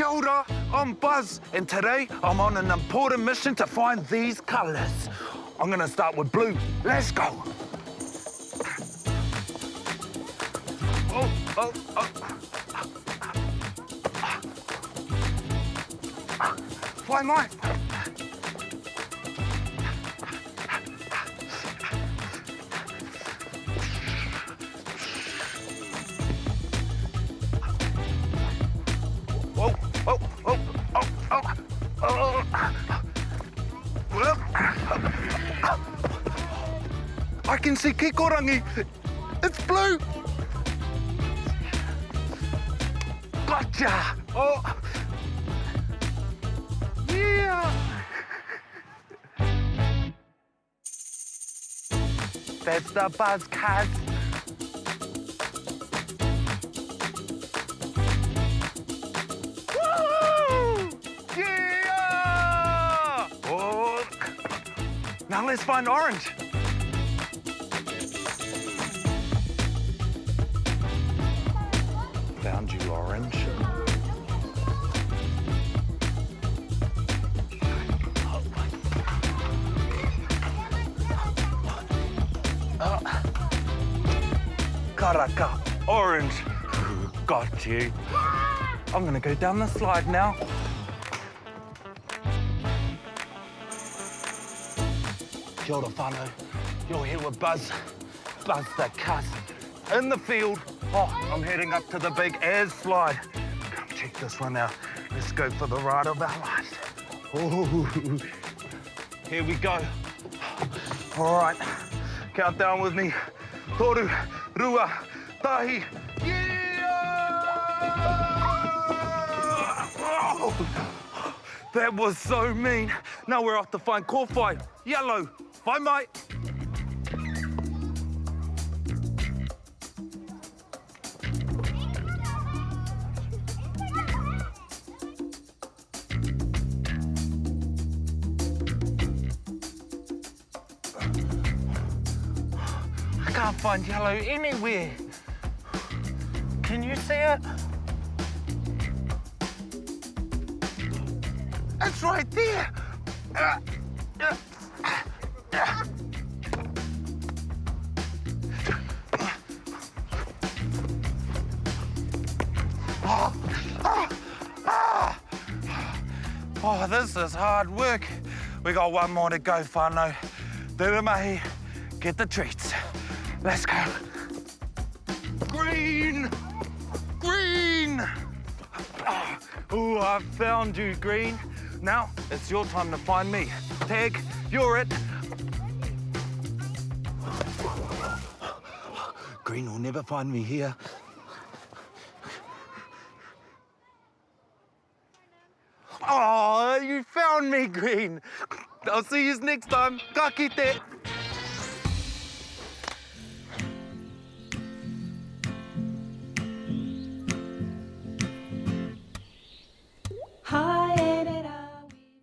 Kia ora, I'm Buzz, and today I'm on an important mission to find these colours. I'm gonna start with blue. Let's go. Oh. Find mine. I can see Kikorangi. It's blue. Gotcha. Oh. Yeah. That's the Buzz, Kaz. Now let's find orange. Found you, orange. Karaka, orange. Got you. I'm gonna go down the slide now. Kia ora whānau. You're here with Buzz. Buzz the cuss. In the field. Oh, I'm heading up to the big airs slide. Come check this one out. Let's go for the ride of our lives. Oh, here we go. All right, count down with me. Toru, rua, tahi. Yeah! Oh, that was so mean. Now we're off to find Kōwhai. Yellow. Bye, mate. I can't find yellow anywhere. Can you see it? It's right there. Oh, this is hard work. We got one more to go, whānau. Duramahi, get the treats. Let's go. Green! Green! Oh, I found you, Green. Now, it's your time to find me. Tag, you're it. Green will never find me here. Oh, you found me, Green. I'll see you next time. Ka kite.